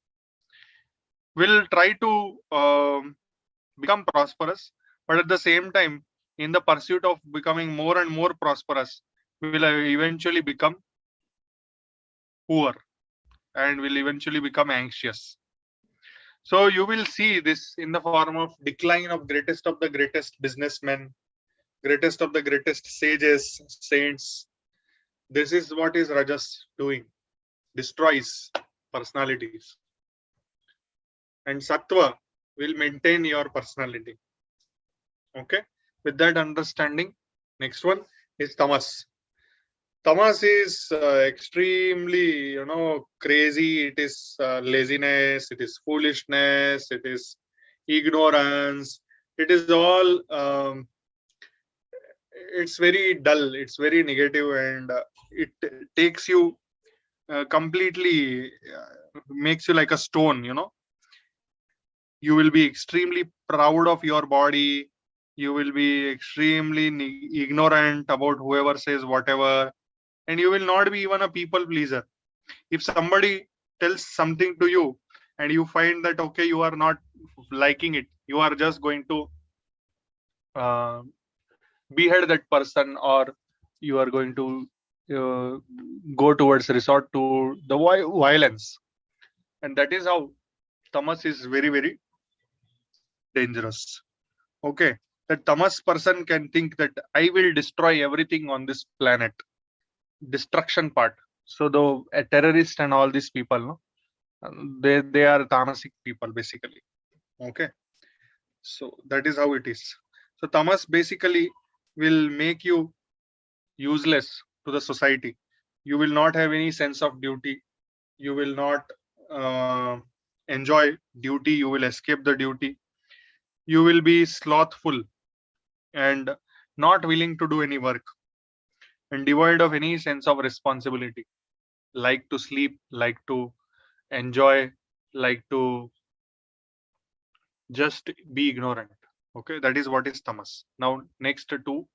will try to become prosperous, but at the same time, in the pursuit of becoming more and more prosperous, will eventually become poor and will eventually become anxious. So you will see this in the form of decline of greatest of the greatest businessmen, greatest of the greatest sages, saints. This is what is Rajas doing, destroys personalities. And Sattva will maintain your personality. Okay, with that understanding, next one is Tamas. Tamas is extremely, crazy. It is laziness, it is foolishness, it is ignorance. It is all, it's very dull, it's very negative, and it takes you completely, makes you like a stone, You will be extremely proud of your body. You will be extremely ignorant about whoever says whatever, and you will not be even a people pleaser. If somebody tells something to you and you find that okay, you are not liking it, you are just going to uh, behead that person, or you are going to go towards resort to the violence. And that is how tamas is very, very dangerous. Okay, the tamas person can think that I will destroy everything on this planet, destruction part. So the terrorist and all these people, no, they are tamasic people basically. Okay, so that is how it is. So tamas basically will make you useless to the society. You will not have any sense of duty. You will not enjoy duty. You will escape the duty. You will be slothful and not willing to do any work, and devoid of any sense of responsibility. Like to sleep, like to enjoy, like to just be ignorant. Okay, that is what is tamas. Now, next to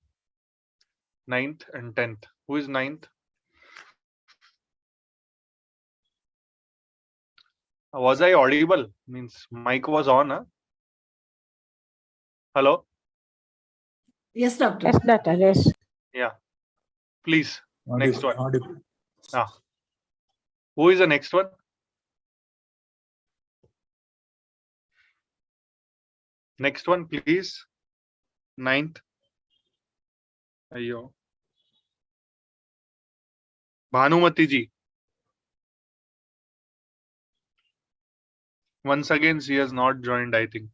ninth and 10th. Who is ninth? Was I audible? Means mic was on, huh? Hello? Yes, doctor. Yes, doctor. Yes. Yeah. Please, next one. Audible. Ah. Who is the next one? Next one, please. Ninth. Ayyo. Bhanumati ji. Once again, she has not joined, I think.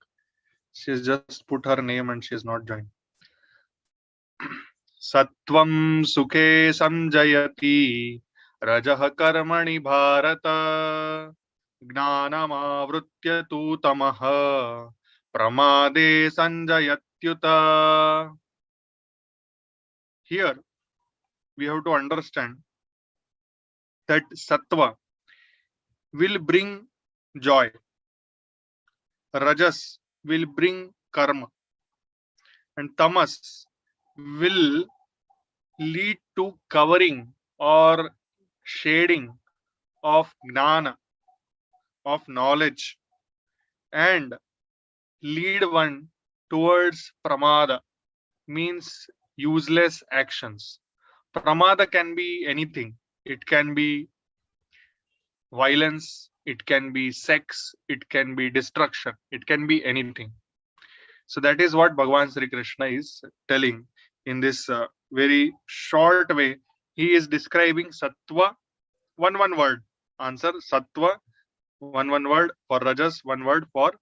She has just put her name and she has not joined. Sattvam sukhe sanjayati rajah karmani bharata gnanamavritya tu tamaha pramade sanjayatyuta. Here we have to understand that sattva will bring joy, rajas will bring karma, and tamas will lead to covering or shading of gnana, of knowledge, and lead one towards pramada, means useless actions. Pramada can be anything. It can be violence, it can be sex, it can be destruction, it can be anything. So that is what Bhagavan Sri Krishna is telling in this very short way. He is describing sattva, one word. Answer: sattva, one word for rajas, one word for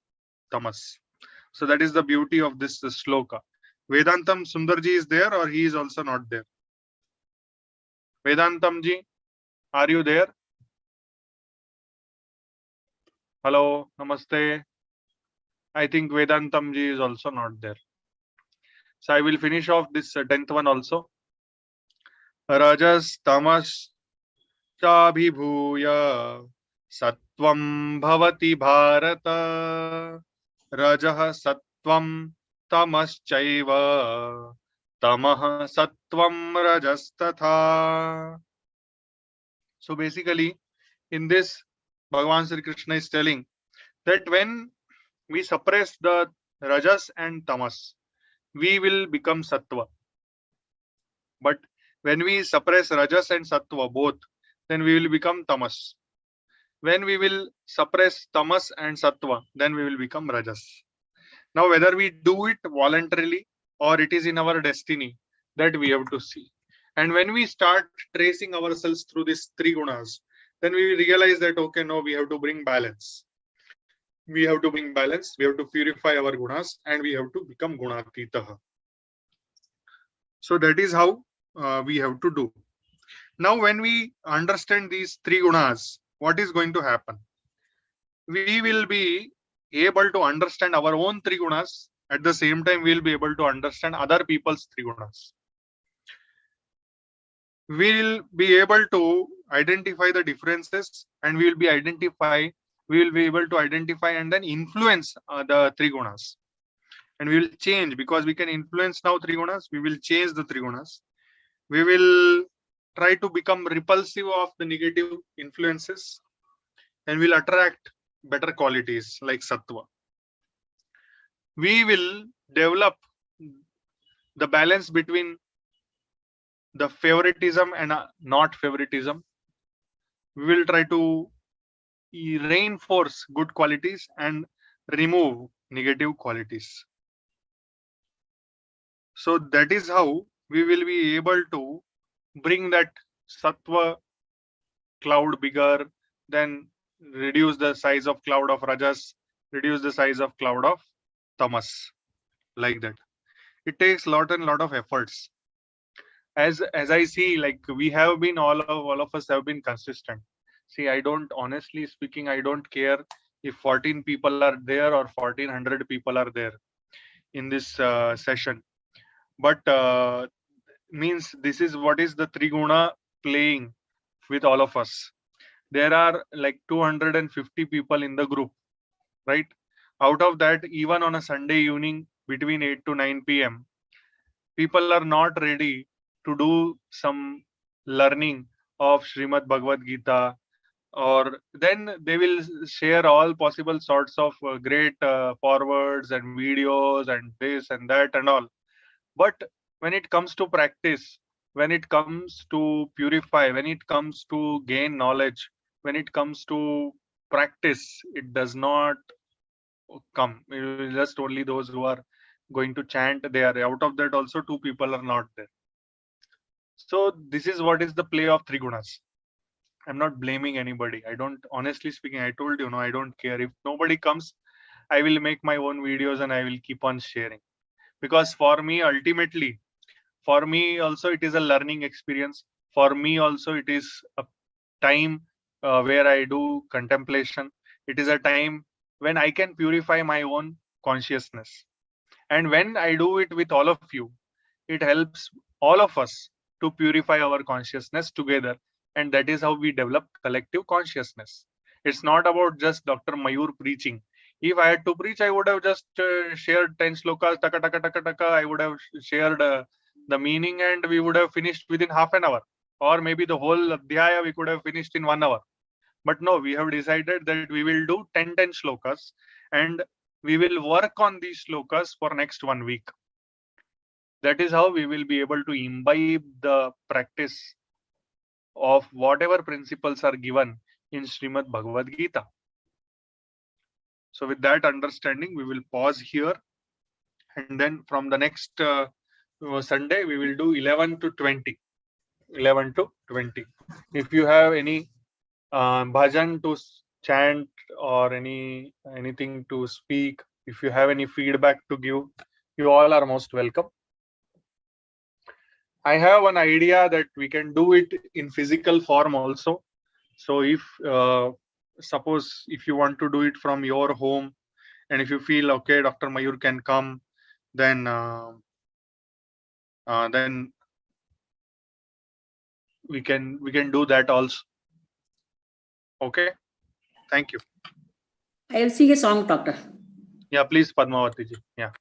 tamas. So that is the beauty of this shloka. Vedantam Sundarji is there, or he is also not there? Vedantam ji, are you there? Hello, namaste. I think Vedantam ji is also not there. So I will finish off this 10th one also. Rajas tamas chabhibhuya sattvam bhavati bharata rajah sattvam tamaschaiva tamah sattvam rajastatha. So basically, in this, Bhagavan Sri Krishna is telling that when we suppress the rajas and tamas, we will become sattva. But when we suppress rajas and sattva both, then we will become tamas. When we will suppress tamas and sattva, then we will become rajas. Now, whether we do it voluntarily or it is in our destiny, that we have to see. And when we start tracing ourselves through these three gunas, then we realize that, okay, no, we have to bring balance. We have to bring balance, we have to purify our gunas, and we have to become gunatitaha. So that is how we have to do. Now, when we understand these three gunas, what is going to happen? We will be able to understand our own three gunas. At the same time, we will be able to understand other people's three gunas. We will be able to identify the differences, and we will be able to identify and then influence the three gunas. And we will change, because we can influence now three gunas. We will change the three gunas. We will try to become repulsive of the negative influences, and will attract better qualities like sattva. We will develop the balance between the favoritism and not favoritism. We will try to reinforce good qualities and remove negative qualities. So that is how we will be able to bring that sattva cloud bigger, then reduce the size of cloud of rajas, reduce the size of cloud of tamas, like that. It takes lot of efforts. As I see, like we have been all of us have been consistent. See, I don't, honestly speaking, I don't care if 14 people are there or 1400 people are there in this session, but means this is what is the triguna playing with all of us. There are like 250 people in the group, right? Out of that, even on a Sunday evening between 8 to 9 p.m, people are not ready to do some learning of Srimad Bhagavad Gita, or then they will share all possible sorts of great forwards and videos and this and that and all. But when it comes to practice, when it comes to purify, when it comes to gain knowledge, when it comes to practice, it does not come. It is just only those who are going to chant, they are. Out of that also, two people are not there. So this is what is the play of three gunas. I'm not blaming anybody. I don't, honestly speaking, I told you, no, I don't care. If nobody comes, I will make my own videos and I will keep on sharing. Because for me, ultimately, for me also, it is a learning experience. For me also, it is a time where I do contemplation. It is a time when I can purify my own consciousness. And when I do it with all of you, it helps all of us to purify our consciousness together. And that is how we develop collective consciousness. It's not about just Dr. Mayur preaching. If I had to preach, I would have just shared 10 shlokas, taka, taka, taka, taka. I would have shared the meaning and we would have finished within half an hour. Or maybe the whole adhyaya we could have finished in 1 hour. But no, we have decided that we will do 10 shlokas and we will work on these shlokas for next 1 week. That is how we will be able to imbibe the practice of whatever principles are given in Srimad Bhagavad Gita. So with that understanding, we will pause here. And then from the next Sunday, we will do 11 to 20. 11 to 20. If you have any bhajan to chant or anything to speak, if you have any feedback to give, you all are most welcome. I have an idea that we can do it in physical form also. So if suppose if you want to do it from your home, and if you feel okay, Dr. Mayur can come, then we can do that also. Okay, thank you. I will sing a song, Doctor. Yeah, please, Padmavati ji. Yeah.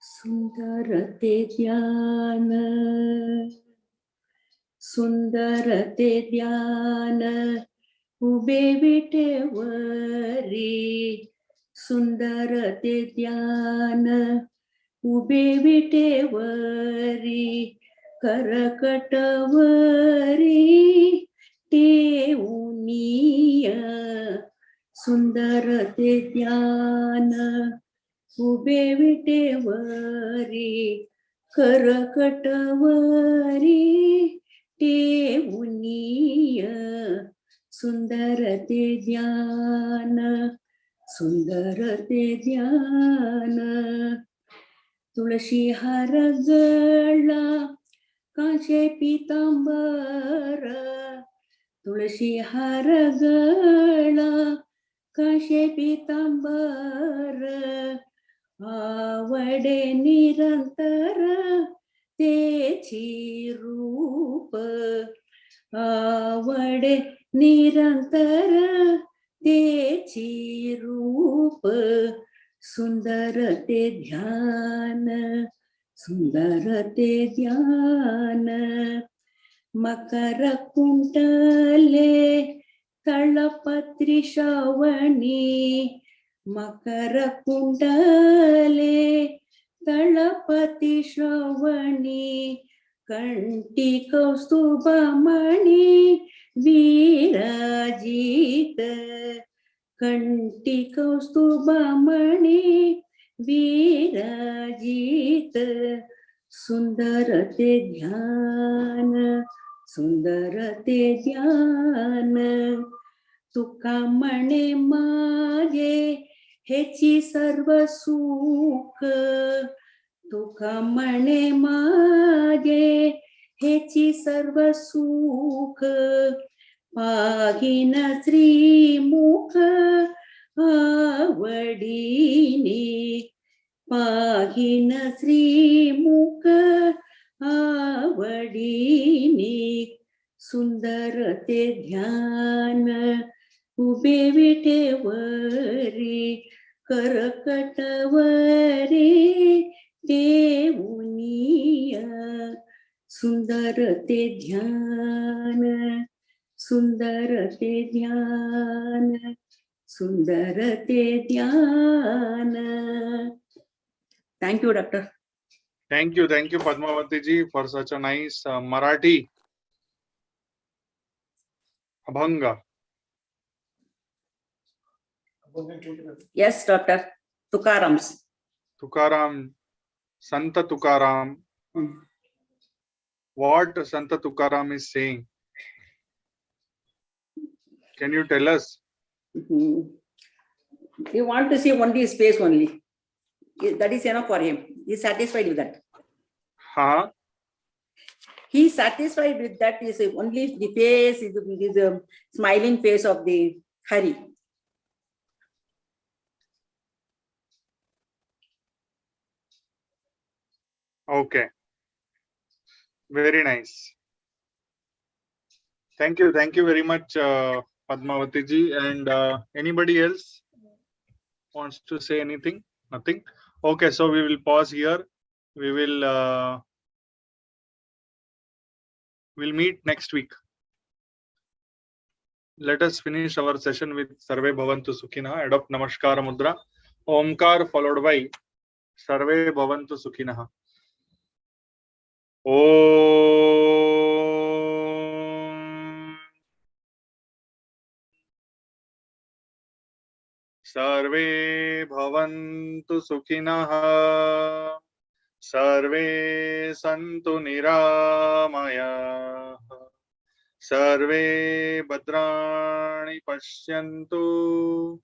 सुंदरते ध्यान, सुंदरते ध्यान उभे विटेवरी, सुंदरते ध्यान उभे विटेवरी, करकटवरी टेऊनिय, सुंदरते ध्यान उभे विटेवरी, करकटवरी टेऊनिय, सुंदरते ध्यान, सुंदरते ध्यान. तुळशी हार गळा कांचे पितांबर, तुळशी हार गळा कांचे पितांबर, आवडे निरंतर तेची रूप, आवडे निरंतर तेची रूप, सुंदरते ध्यान, सुंदरते ध्यान. मकर कुंडले तळपत्री श्रवणी, मकर कुंडले तळपती श्रवणी, कंठी कौस्तुभमणी विराजित, कंठी कौस्तुभमणी विराजित, सुंदरते ध्यान, सुंदरते ध्यान. तुका म्हणे मागे हेची सर्व सुख, तुका म्हणे मागे हेची सर्व सुख, पाहिन श्रीमुख आवडीने, पाहिन श्रीमुख आवडीने, सुंदरते ध्यान उभे विटेवरी, करकटवरी देऊनिय, सुंदरते ध्यान, सुंदरते ध्यान, सुंदरते ध्यान. Thank you, Doctor. Thank you, Padmavati ji, for such a nice Marathi abhanga. Yes, Doctor. Tukarams. Tukaram, Santa Tukaram. What Santa Tukaram is saying? Can you tell us? We want to see only his face only. That is enough for him. He is satisfied with that. Huh? He is satisfied with that. Is only the face, is the smiling face of the Hari. Okay. Very nice. Thank you very much, Padmavati ji. And anybody else wants to say anything? Nothing? Okay, so we will pause here. We will we'll meet next week. Let us finish our session with Sarve Bhavantu Sukhinaha. Adopt Namaskara Mudra. Omkar followed by Sarve Bhavantu Sukhinaha. Om Sarve Bhavantu Sukhinaha. Sarve Santu Niramaya. Sarve Bhadrani Pashyantu.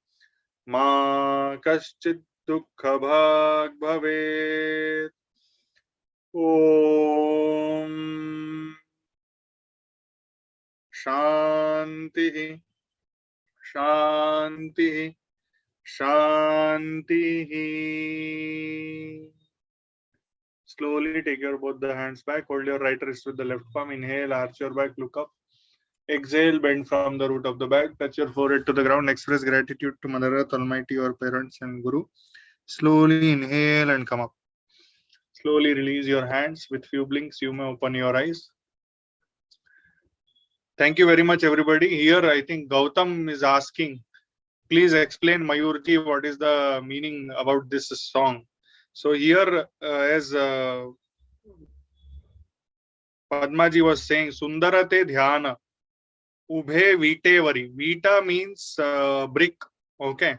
Ma Kaschid Dukkha Bhag Bhavet. Om Shanti Shanti Shanti. Slowly take your both the hands back. Hold your right wrist with the left palm. Inhale, arch your back, look up. Exhale, bend from the root of the back. Touch your forehead to the ground. Express gratitude to Mother Earth, Almighty, your parents and Guru. Slowly inhale and come up. Slowly release your hands. With few blinks, you may open your eyes. Thank you very much, everybody. Here, I think Gautam is asking, please explain, Mayurji, what is the meaning about this song. So here, as Padmaji was saying, Sundarate Dhyana, Ubhe Vitevari. Vita means brick, okay,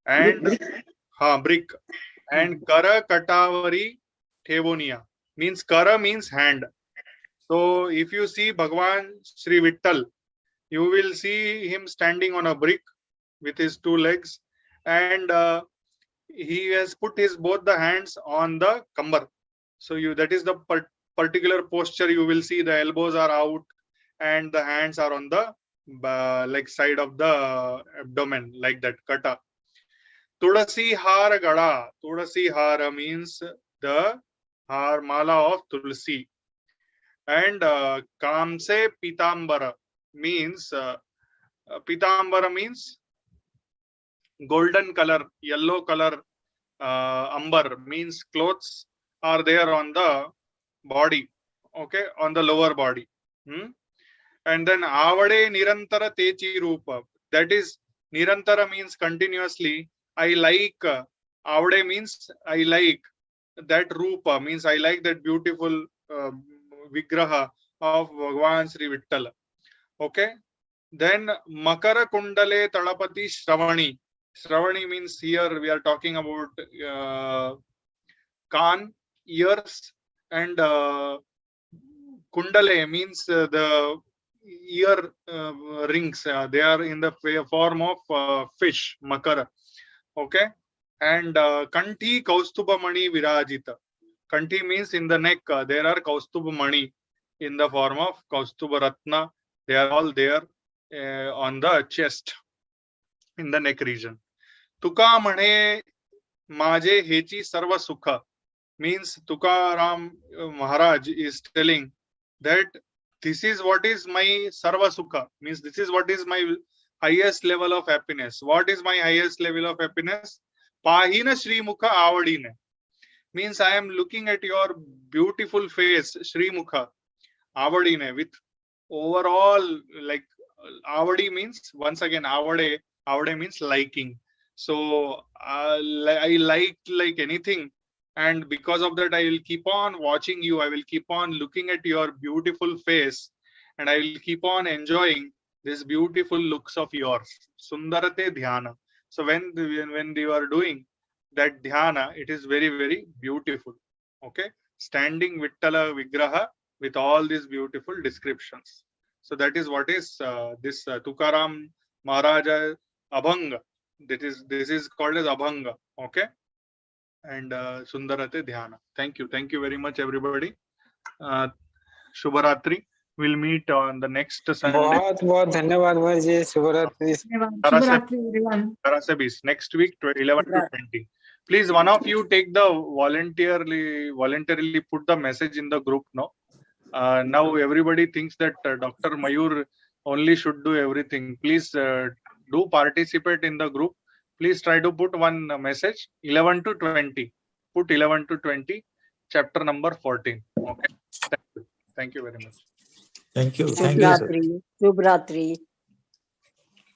and brick, and Kara Katavari Thevonia means Kara means hand. So if you see Bhagwan Sri Vittal, you will see him standing on a brick with his two legs, and he has put his both the hands on the kambar. So that is the particular posture. You will see the elbows are out and the hands are on the like side of the abdomen, like that, kata. Tulasi har gada. Tulasi har means the har mala of tulsi. And kamse pitambara means pitambara means golden color, yellow color. Ambar means clothes are there on the body, okay, on the lower body. And then avade nirantara techi rupa, that is nirantara means continuously. I like, avade means I like that rupa, means I like that beautiful vigraha of Bhagwan Sri Vittal. Okay. Then Makara Kundale Talapati Shravani. Shravani means here we are talking about kan, ears, and Kundale means the ear rings. They are in the form of fish, Makara. Okay. And Kanti Kaustubamani Virajita. Kanti means in the neck. There are Kaustubamani in the form of Kaustubaratna. They are all there on the chest, in the neck region. Tuka mane maje hechi sarva sukha means Tukaram Maharaj is telling that this is what is my sarva sukha, means this is what is my highest level of happiness. What is my highest level of happiness? Pahina Shri Mukha Avadine means I am looking at your beautiful face, Shri Mukha Avadine, with overall, like Avadi means, once again, Avade means liking. So I like anything, and because of that I will keep on watching you. I will keep on looking at your beautiful face, and I will keep on enjoying this beautiful looks of yours. Sundarate dhyana. So when you are doing that dhyana, it is very, very beautiful. Okay, standing Vittala Vigraha with all these beautiful descriptions. So that is what is this Tukaram Maharaja Abhanga. This is called as Abhanga. Okay, and Sundarate Dhyana. Thank you very much, everybody. Shubharatri. We'll meet on the next Sunday. बहुत बहुत धन्यवाद भाई जी, शुभरात्रि। Next week 11 to 20. Please, one of you take the voluntarily put the message in the group. No, now everybody thinks that Dr. Mayur only should do everything. Please do participate in the group. Please try to put one message 11 to 20. Put 11 to 20, chapter number 14. Okay. Thank you very much. Thank you. Shubhratri.